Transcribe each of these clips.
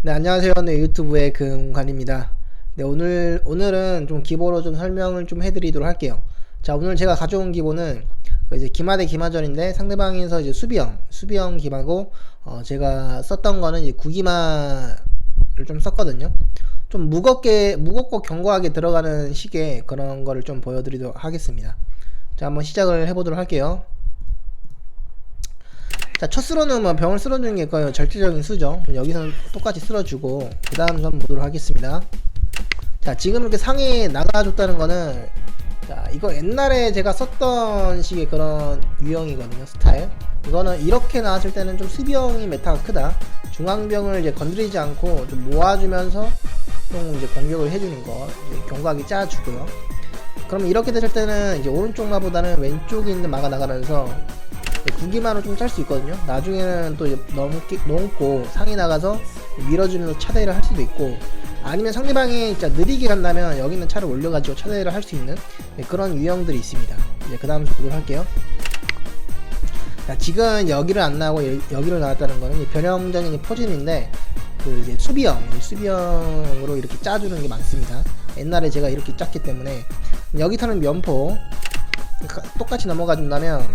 네, 안녕하세요. 네, 유튜브의 금관입니다. 네, 오늘은 좀 기본으로 좀 설명을 좀 해드리도록 할게요. 자, 오늘 제가 가져온 기본은 이제 기마 대 기마전인데 상대방에서 이제 수비형 기마고, 제가 썼던 거는 이제 구기마를 좀 썼거든요. 좀 무겁고 견고하게 들어가는 식의 그런 거를 좀 보여드리도록 하겠습니다. 자, 한번 시작을 해보도록 할게요. 자, 첫 쓸어는 뭐 병을 쓸어주는 게 거의 절대적인 수죠. 여기서는 똑같이 쓸어주고 그 다음 한번 보도록 하겠습니다. 자, 지금 이렇게 상에 나가줬다는 거는, 자, 이거 옛날에 제가 썼던 식의 그런 유형이거든요. 스타일. 이거는 이렇게 나왔을 때는 좀 수비형이 메타가 크다. 중앙병을 이제 건드리지 않고 좀 모아주면서 좀 이제 공격을 해주는 거, 이제 견고하게 짜주고요. 그럼 이렇게 됐을 때는 이제 오른쪽 마보다는 왼쪽에 있는 마가 나가면서 구기만으로 좀 짤 수 있거든요. 나중에는 또 넘고 상이 나가서 밀어주면서 차대를 할 수도 있고, 아니면 상대방이 진짜 느리게 간다면 여기 있는 차를 올려가지고 차대를 할 수 있는 그런 유형들이 있습니다. 이제 그 다음 보도록 할게요. 자, 지금 여기를 안 나오고 여기로 나왔다는 거는 변형적인 포진인데, 그 이제 수비형으로 이렇게 짜주는 게 많습니다. 옛날에 제가 이렇게 짰기 때문에. 여기서는 면포 똑같이 넘어가 준다면,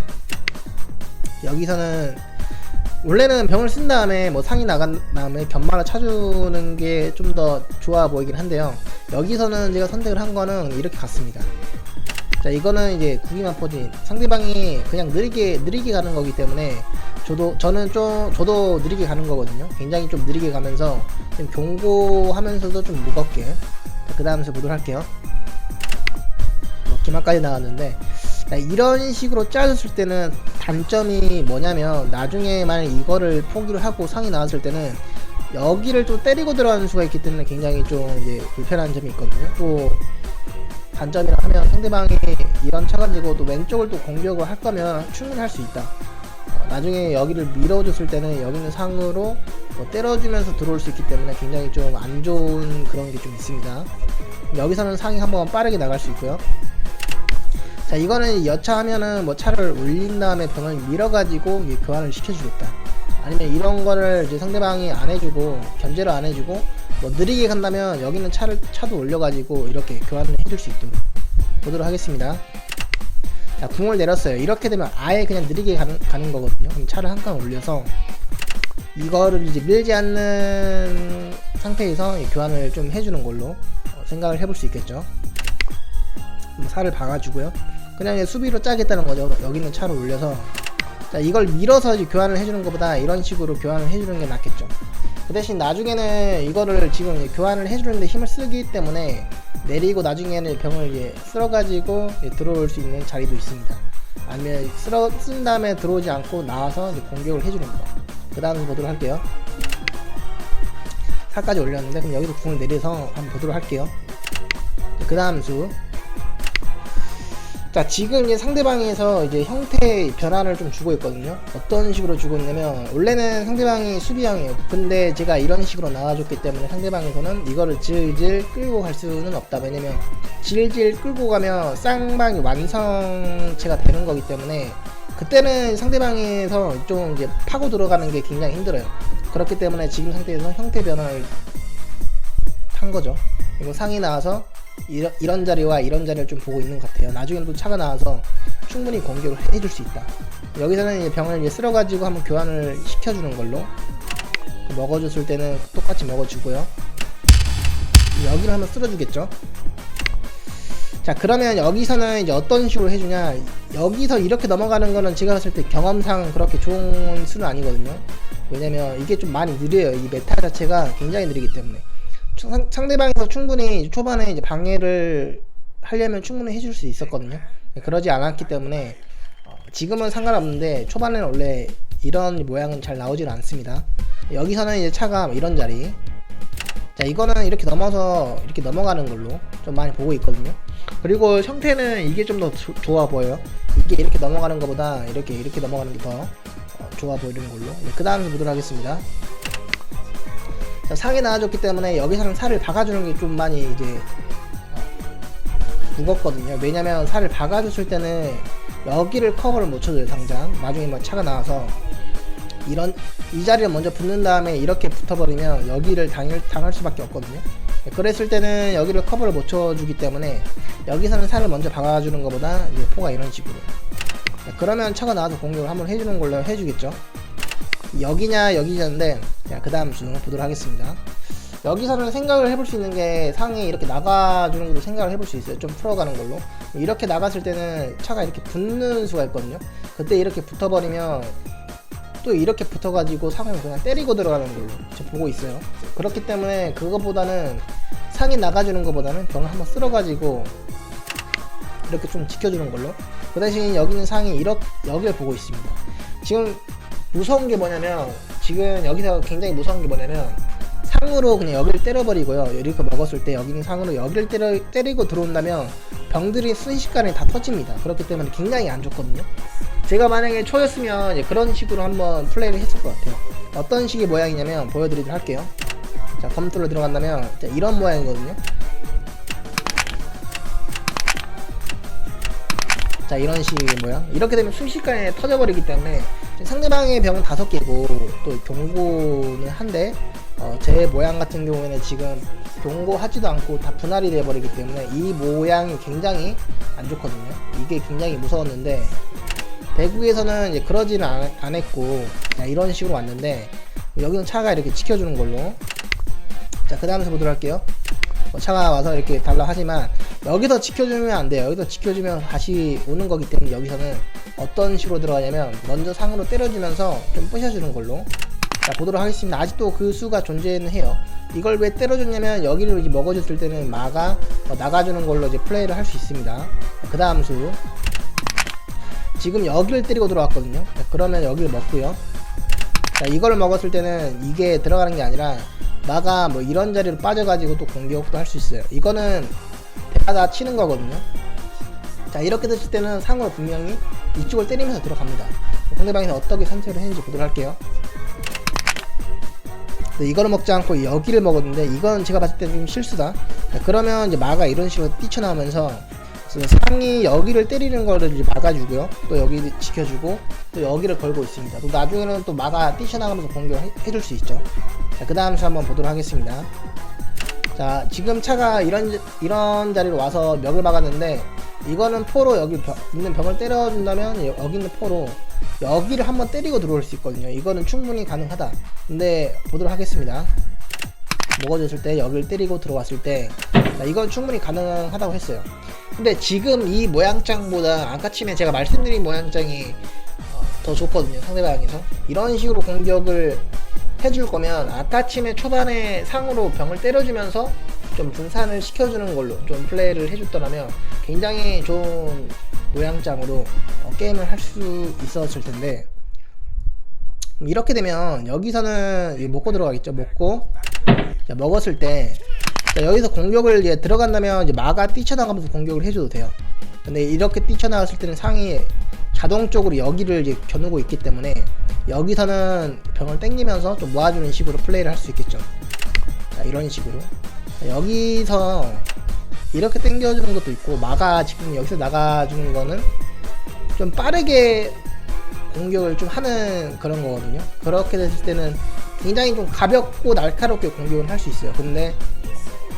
여기서는 원래는 병을 쓴 다음에 뭐 상이 나간 다음에 견마를 차주는 게 좀 더 좋아 보이긴 한데요, 여기서는 제가 선택을 한 거는 이렇게 갔습니다. 자, 이거는 이제 구기만 포진, 상대방이 그냥 느리게 가는 거기 때문에 저도 느리게 가는 거거든요. 굉장히 좀 느리게 가면서 좀 견고하면서도 좀 무겁게. 그 다음에 보도록 할게요. 뭐 기마까지 나왔는데, 이런 식으로 짜줬을 때는 단점이 뭐냐면, 나중에 만약 이거를 포기를 하고 상이 나왔을 때는 여기를 또 때리고 들어가는 수가 있기 때문에 굉장히 좀 이제 불편한 점이 있거든요. 또 단점이라 하면, 상대방이 이런 차가 지고 또 왼쪽을 또 공격을 할 거면 충분히 할 수 있다. 나중에 여기를 밀어줬을 때는 여기는 상으로 뭐 때려주면서 들어올 수 있기 때문에 굉장히 좀 안 좋은 그런 게 좀 있습니다. 여기서는 상이 한번 빠르게 나갈 수 있고요. 자, 이거는 여차하면은 뭐 차를 올린 다음에 병을 밀어가지고 교환을 시켜주겠다. 아니면 이런 거를 이제 상대방이 안 해주고, 견제를 안 해주고, 뭐 느리게 간다면 여기는 차도 올려가지고 이렇게 교환을 해줄 수 있도록 보도록 하겠습니다. 자, 궁을 내렸어요. 이렇게 되면 아예 그냥 느리게 가는 거거든요. 그럼 차를 한 칸 올려서 이거를 이제 밀지 않는 상태에서 교환을 좀 해주는 걸로 생각을 해볼 수 있겠죠. 살을 박아주고요. 그냥 수비로 짜겠다는 거죠. 여기 있는 차를 올려서. 자, 이걸 밀어서 이제 교환을 해주는 것보다 이런 식으로 교환을 해주는 게 낫겠죠. 그 대신 나중에는 이거를 지금 교환을 해주는데 힘을 쓰기 때문에 내리고 나중에는 병을 이제 쓸어가지고 들어올 수 있는 자리도 있습니다. 아니면 쓴 다음에 들어오지 않고 나와서 이제 공격을 해주는 거. 그 다음 보도록 할게요. 살까지 올렸는데, 그럼 여기서 궁을 내려서 한번 보도록 할게요. 그 다음 수. 자, 지금 이제 상대방에서 이제 형태의 변화를 좀 주고 있거든요. 어떤 식으로 주고 있냐면, 원래는 상대방이 수비형이에요. 근데 제가 이런 식으로 나와줬기 때문에 상대방에서는 이거를 질질 끌고 갈 수는 없다. 왜냐면 질질 끌고 가면 쌍방이 완성체가 되는 거기 때문에 그때는 상대방에서 좀 이제 파고 들어가는 게 굉장히 힘들어요. 그렇기 때문에 지금 상태에서 형태 변화를 한 거죠. 그리고 상이 나와서 이런 자리와 이런 자리를 좀 보고 있는 것 같아요. 나중에는 또 차가 나와서 충분히 공격을 해줄 수 있다. 여기서는 이제 병을 이제 쓸어가지고 한번 교환을 시켜주는 걸로. 먹어줬을 때는 똑같이 먹어주고요. 여기를 한번 쓸어주겠죠. 자, 그러면 여기서는 이제 어떤 식으로 해주냐. 여기서 이렇게 넘어가는 거는 제가 봤을 때 경험상 그렇게 좋은 수는 아니거든요. 왜냐면 이게 좀 많이 느려요. 이 메타 자체가 굉장히 느리기 때문에. 상대방에서 충분히 초반에 이제 방해를 하려면 충분히 해줄 수 있었거든요. 그러지 않았기 때문에 지금은 상관없는데, 초반에는 원래 이런 모양은 잘 나오질 않습니다. 여기서는 이제 차가 이런 자리. 자, 이거는 이렇게 이렇게 넘어가는 걸로 좀 많이 보고 있거든요. 그리고 형태는 이게 좀 더 좋아 보여요. 이게 이렇게 넘어가는 것보다 이렇게 넘어가는 게 더 좋아 보이는 걸로. 그 다음에 보도록 하겠습니다. 자, 상에 나와줬기 때문에 여기서는 살을 박아주는 게 좀 많이 이제 무겁거든요. 왜냐면 살을 박아줬을 때는 여기를 커버를 못 쳐줘요. 당장 나중에 뭐 차가 나와서 이 자리를 먼저 붙는 다음에 이렇게 붙어버리면 여기를 당할 수밖에 없거든요. 그랬을 때는 여기를 커버를 못 쳐주기 때문에 여기서는 살을 먼저 박아주는 것보다 이제 포가 이런 식으로. 그러면 차가 나와서 공격을 한번 해주는 걸로 해주겠죠. 여기냐 여기냐인데, 그 다음 수 보도록 하겠습니다. 여기서는 생각을 해볼 수 있는 게 상이 이렇게 나가주는 것도 생각을 해볼 수 있어요. 좀 풀어가는 걸로. 이렇게 나갔을 때는 차가 이렇게 붙는 수가 있거든요. 그때 이렇게 붙어버리면 또 이렇게 붙어가지고 상을 그냥 때리고 들어가는 걸로 제가 보고 있어요. 그렇기 때문에 그거보다는 상이 나가주는 것보다는 병을 한번 쓸어가지고 이렇게 좀 지켜주는 걸로. 그 대신 여기는 상이 여기를 보고 있습니다. 지금 무서운 게 뭐냐면, 지금 여기서 굉장히 무서운 게 뭐냐면, 상으로 그냥 여기를 때려버리고요. 이렇게 먹었을 때 여기는 상으로 여기를 때리고 들어온다면 병들이 순식간에 다 터집니다. 그렇기 때문에 굉장히 안 좋거든요. 제가 만약에 초였으면 이제 그런 식으로 한번 플레이를 했을 것 같아요. 어떤 식의 모양이냐면 보여드리도록 할게요. 자, 검투로 들어간다면 자, 이런 모양이거든요. 자, 이런 식의 모양. 이렇게 되면 순식간에 터져버리기 때문에 상대방의 병은 5개고 또 경고는 한데, 제 모양 같은 경우에는 지금 경고하지도 않고 다 분할이 돼버리기 때문에 이 모양이 굉장히 안 좋거든요. 이게 굉장히 무서웠는데, 대구에서는 이제 그러지는 안 했고, 자, 이런 식으로 왔는데, 여기는 차가 이렇게 지켜주는 걸로. 자, 그 다음에 보도록 할게요. 차가 와서 이렇게 달라 하지만 여기서 지켜주면 안 돼요. 여기서 지켜주면 다시 오는 거기 때문에 여기서는 어떤 식으로 들어가냐면 먼저 상으로 때려주면서 좀 부셔주는 걸로. 자, 보도록 하겠습니다. 아직도 그 수가 존재는 해요. 이걸 왜 때려줬냐면 여기를 이제 먹어줬을 때는 나가주는 걸로 이제 플레이를 할 수 있습니다. 그 다음 수. 지금 여기를 때리고 들어왔거든요. 자, 그러면 여기를 먹고요. 자, 이걸 먹었을 때는 이게 들어가는 게 아니라 마가 뭐 이런 자리로 빠져가지고 또 공격도 할 수 있어요. 이거는 대가다 치는 거거든요. 자, 이렇게 됐을 때는 상으로 분명히 이쪽을 때리면서 들어갑니다. 상대방에서 어떻게 선택을 했는지 보도록 할게요. 이거를 먹지 않고 여기를 먹었는데, 이건 제가 봤을 때 좀 실수다. 자, 그러면 이제 마가 이런 식으로 뛰쳐나오면서 상이 여기를 때리는 거를 이제 막아주고요. 또 여기 지켜주고 또 여기를 걸고 있습니다. 또 나중에는 또 마가 뛰쳐나가면서 공격을 해줄 수 있죠. 자, 그 다음 수 한번 보도록 하겠습니다. 자, 지금 차가 이런 자리로 와서 멱을 박았는데, 이거는 포로 여기 있는 벽을 때려준다면 여기 있는 포로 여기를 한번 때리고 들어올 수 있거든요. 이거는 충분히 가능하다. 근데 보도록 하겠습니다. 먹어줬을 때 여기를 때리고 들어왔을 때, 자, 이건 충분히 가능하다고 했어요. 근데 지금 이 모양장보다 아까 치면 제가 말씀드린 모양장이 더 좋거든요. 상대방에서 이런 식으로 공격을 해줄 거면 아타침의 초반에 상으로 병을 때려주면서 좀 분산을 시켜주는 걸로 좀 플레이를 해줬더라면 굉장히 좋은 모양장으로 게임을 할 수 있었을 텐데, 이렇게 되면 여기서는 먹고 들어가겠죠. 자, 먹었을 때, 자, 여기서 공격을 이제 들어간다면 이제 마가 뛰쳐나가면서 공격을 해줘도 돼요. 근데 이렇게 뛰쳐나갔을 때는 상이 자동적으로 여기를 이제 겨누고 있기 때문에 여기서는 병을 땡기면서 좀 모아주는 식으로 플레이를 할 수 있겠죠. 자, 이런 식으로. 자, 여기서 이렇게 땡겨주는 것도 있고, 마가 지금 여기서 나가주는 거는 좀 빠르게 공격을 좀 하는 그런 거거든요. 그렇게 됐을 때는 굉장히 좀 가볍고 날카롭게 공격을 할 수 있어요. 근데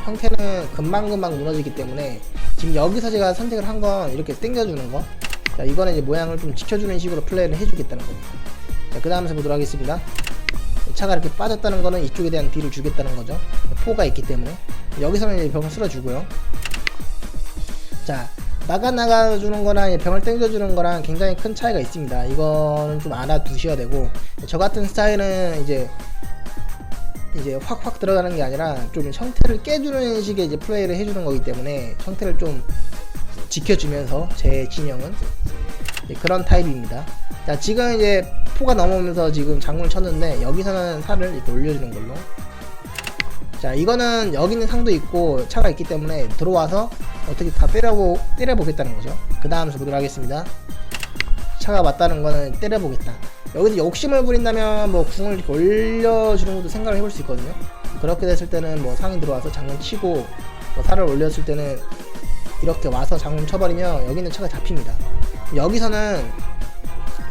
형태는 금방금방 무너지기 때문에 지금 여기서 제가 선택을 한 건 이렇게 땡겨주는 거. 자, 이거는 이제 모양을 좀 지켜주는 식으로 플레이를 해주겠다는 겁니다. 자, 그 다음에 보도록 하겠습니다. 차가 이렇게 빠졌다는 거는 이쪽에 대한 딜을 주겠다는 거죠. 포가 있기 때문에. 여기서는 이제 병을 쓸어주고요. 자, 나가주는 거랑 병을 땡겨주는 거랑 굉장히 큰 차이가 있습니다. 이거는 좀 알아두셔야 되고, 저 같은 스타일은 이제 확 들어가는 게 아니라 좀 형태를 깨주는 식의 이제 플레이를 해주는 거기 때문에 형태를 좀 지켜주면서, 제 진영은 그런 타입입니다. 자, 지금 이제 포가 넘어오면서 지금 장군을 쳤는데 여기서는 살을 이렇게 올려주는 걸로. 자, 이거는 여기 있는 상도 있고 차가 있기 때문에 들어와서 어떻게 다 때려보겠다는 거죠. 그 다음 보도록 하겠습니다. 차가 맞다는 거는 때려보겠다. 여기서 욕심을 부린다면 뭐 궁을 이렇게 올려주는 것도 생각을 해볼 수 있거든요. 그렇게 됐을 때는 뭐 상이 들어와서 장군 치고, 뭐 살을 올렸을 때는 이렇게 와서 장군 쳐버리면 여기 있는 차가 잡힙니다. 여기서는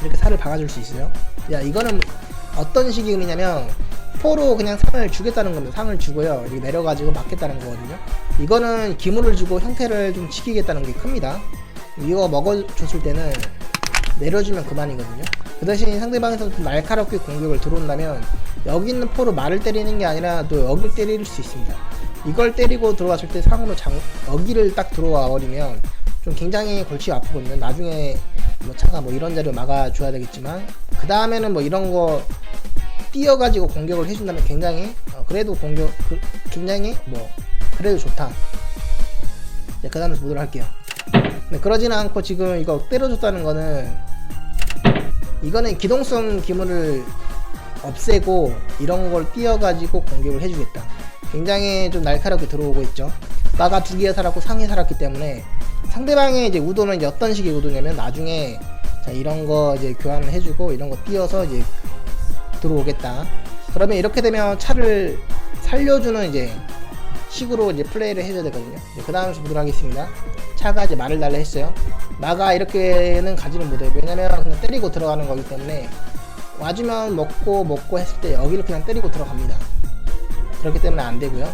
이렇게 살을 박아줄 수 있어요. 야, 이거는 어떤 식의 의미냐면 포로 그냥 상을 주겠다는 겁니다. 상을 주고요. 여기 내려가지고 맞겠다는 거거든요. 이거는 기물을 주고 형태를 좀 지키겠다는 게 큽니다. 이거 먹어줬을 때는 내려주면 그만이거든요. 그 대신 상대방에서 좀 날카롭게 공격을 들어온다면 여기 있는 포로 말을 때리는 게 아니라 또 여기를 때릴 수 있습니다. 이걸 때리고 들어갔을 때 상으로 여기를 딱 들어와 버리면 좀 굉장히 골치가 아프거든요. 나중에 뭐 차가 뭐 이런 자리로 막아줘야 되겠지만 그 다음에는 뭐 이런 거 뛰어가지고 공격을 해준다면 굉장히 그래도 굉장히 뭐 그래도 좋다. 그 다음에 보도록 할게요. 네, 그러지는 않고 지금 이거 때려줬다는 거는 이거는 기동성 기물을 없애고 이런 걸 뛰어가지고 공격을 해주겠다. 굉장히 좀 날카롭게 들어오고 있죠. 마가 2개 살았고 상이 살았기 때문에 상대방의 이제 우도는 이제 어떤 식의 우도냐면 나중에 자 이런 거 이제 교환을 해주고 이런 거 띄어서 이제 들어오겠다. 그러면 이렇게 되면 차를 살려주는 이제 식으로 이제 플레이를 해줘야 되거든요. 그 다음에 보도록 하겠습니다. 차가 이제 말을 달라 했어요. 마가 이렇게는 가지는 못해요. 왜냐면 그냥 때리고 들어가는 거기 때문에 와주면 먹고 했을 때 여기를 그냥 때리고 들어갑니다. 그렇기 때문에 안 되고요.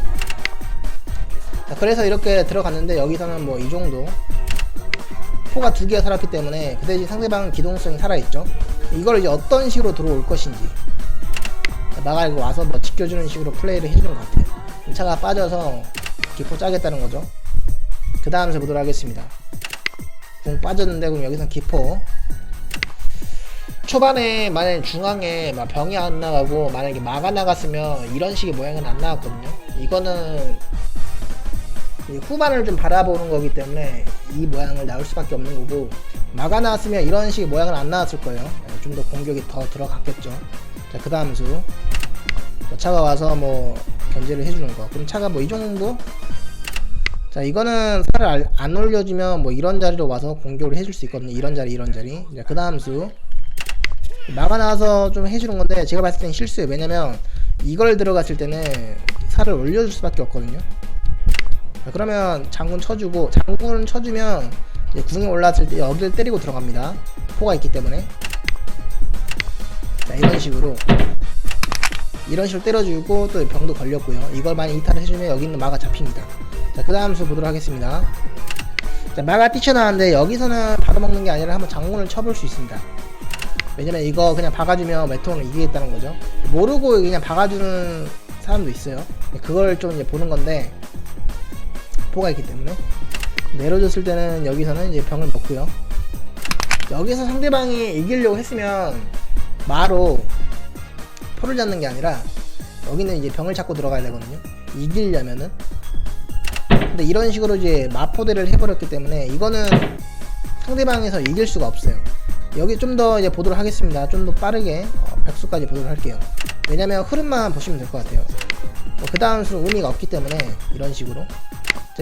자, 그래서 이렇게 들어갔는데 여기서는 뭐 이 정도 포가 2개가 살았기 때문에 그 대신 상대방은 기동성이 살아있죠. 이걸 이제 어떤 식으로 들어올 것인지 마가 이거 와서 뭐 지켜주는 식으로 플레이를 해주는 것 같아요. 차가 빠져서 기포 짜겠다는 거죠. 그 다음에 보도록 하겠습니다. 궁 빠졌는데 그럼 여기서 기포 초반에 만약에 중앙에 막 병이 안 나가고 만약에 마가 나갔으면 이런 식의 모양은 안 나왔거든요. 이거는 후반을 좀 바라보는 거기 때문에 이 모양을 나올 수밖에 없는 거고 마가 나왔으면 이런 식의 모양은 안 나왔을 거예요. 좀 더 공격이 더 들어갔겠죠. 자, 그 다음 수 차가 와서 뭐 견제를 해주는 거. 그럼 차가 뭐 이 정도? 자, 이거는 살을 안 올려주면 뭐 이런 자리로 와서 공격을 해줄 수 있거든요. 이런 자리. 자, 그 다음 수 마가 나와서 좀 해주는 건데 제가 봤을 땐 실수예요. 왜냐면 이걸 들어갔을 때는 살을 올려줄 수밖에 없거든요. 자, 그러면 장군 쳐주고 장군을 쳐주면 이제 궁이 올라왔을 때 여기를 때리고 들어갑니다. 포가 있기 때문에. 자, 이런 식으로 때려주고 또 병도 걸렸고요. 이걸 많이 이탈을 해주면 여기 있는 마가 잡힙니다. 자, 그 다음 수 보도록 하겠습니다. 자, 마가 뛰쳐나왔는데 여기서는 바로 먹는 게 아니라 한번 장군을 쳐볼 수 있습니다. 왜냐면 이거 그냥 박아주면 메통을 이기겠다는 거죠. 모르고 그냥 박아주는 사람도 있어요. 그걸 좀 이제 보는 건데 포가 있기 때문에 내려줬을 때는 여기서는 이제 병을 먹고요. 여기서 상대방이 이기려고 했으면 마로 포를 잡는 게 아니라 여기는 이제 병을 찾고 들어가야 되거든요. 이기려면은. 근데 이런 식으로 이제 마포대를 해버렸기 때문에 이거는 상대방에서 이길 수가 없어요. 여기 좀 더 이제 보도록 하겠습니다. 좀 더 빠르게 백수까지 보도록 할게요. 왜냐면 흐름만 보시면 될 것 같아요. 그 다음 수는 의미가 없기 때문에 이런 식으로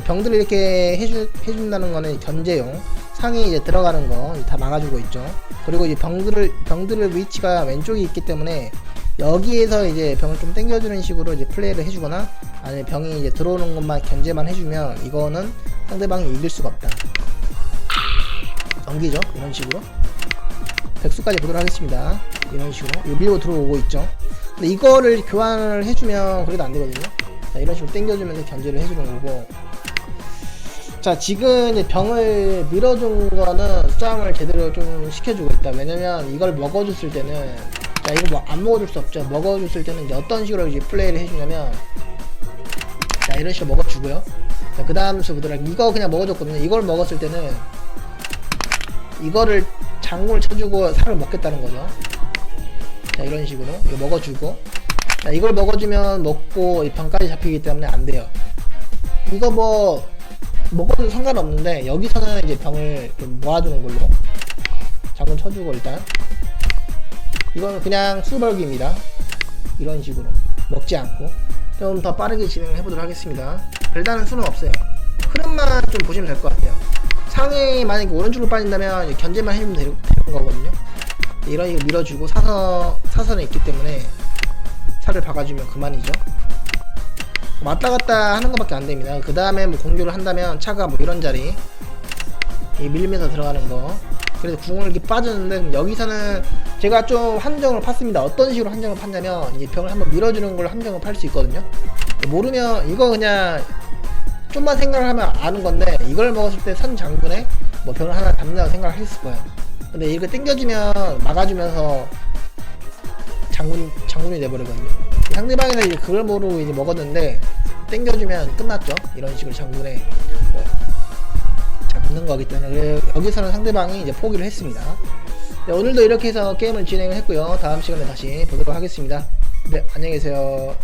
병들을 이렇게 해준다는 거는 견제용 상이 이제 들어가는 거 다 막아주고 있죠. 그리고 이제 병들을 위치가 왼쪽에 있기 때문에 여기에서 이제 병을 좀 당겨주는 식으로 이제 플레이를 해주거나 아니면 병이 이제 들어오는 것만 견제만 해주면 이거는 상대방이 이길 수가 없다. 넘기죠. 이런 식으로 백수까지 보도록 하겠습니다. 이런 식으로 밀고 들어오고 있죠. 근데 이거를 교환을 해주면 그래도 안 되거든요. 자, 이런 식으로 당겨주면서 견제를 해주는 거고. 자, 지금 이제 병을 밀어준 거는 싸움을 제대로 좀 시켜주고 있다. 왜냐면 이걸 먹어줬을 때는 자, 이거 뭐 안 먹어줄 수 없죠. 먹어줬을 때는 이제 어떤 식으로 이제 플레이를 해주냐면 자, 이런 식으로 먹어주고요. 자, 그 다음 수 보도록 이거 그냥 먹어줬거든요. 이걸 먹었을 때는 이거를 장군을 쳐주고 살을 먹겠다는 거죠. 자, 이런 식으로 이거 먹어주고 자, 이걸 먹어주면 먹고 이 병까지 잡히기 때문에 안 돼요. 이거 뭐 먹어도 상관없는데 여기서는 이제 병을 좀 모아주는 걸로 장군 쳐주고 일단 이거는 그냥 수벌기입니다. 이런 식으로 먹지 않고 좀 더 빠르게 진행을 해보도록 하겠습니다. 별다른 수는 없어요. 흐름만 좀 보시면 될 것 같아요. 상이 만약에 오른쪽으로 빠진다면 견제만 해주면 되는 거거든요. 이런 식으로 밀어주고 사선에 있기 때문에 살을 박아주면 그만이죠. 왔다 갔다 하는 것밖에 안 됩니다. 그 다음에 뭐 공격을 한다면 차가 뭐 이런 자리 밀리면서 들어가는 거. 그래서 궁을 이렇게 빠졌는데 여기서는 제가 좀 함정을 팠습니다. 어떤 식으로 함정을 팠냐면 이제 병을 한번 밀어주는 걸 함정을 팔 수 있거든요. 모르면 이거 그냥 좀만 생각을 하면 아는 건데, 이걸 먹었을 때 선 장군에 뭐 병을 하나 잡는다고 생각을 했을 거예요. 근데 이거 땡겨주면 막아주면서 장군이 돼버리거든요. 상대방에서 이제 그걸 모르고 이제 먹었는데 땡겨주면 끝났죠. 이런 식으로 장군에 뭐 잡는 거기 때문에. 그래 여기서는 상대방이 이제 포기를 했습니다. 네, 오늘도 이렇게 해서 게임을 진행을 했고요. 다음 시간에 다시 보도록 하겠습니다. 네, 안녕히 계세요.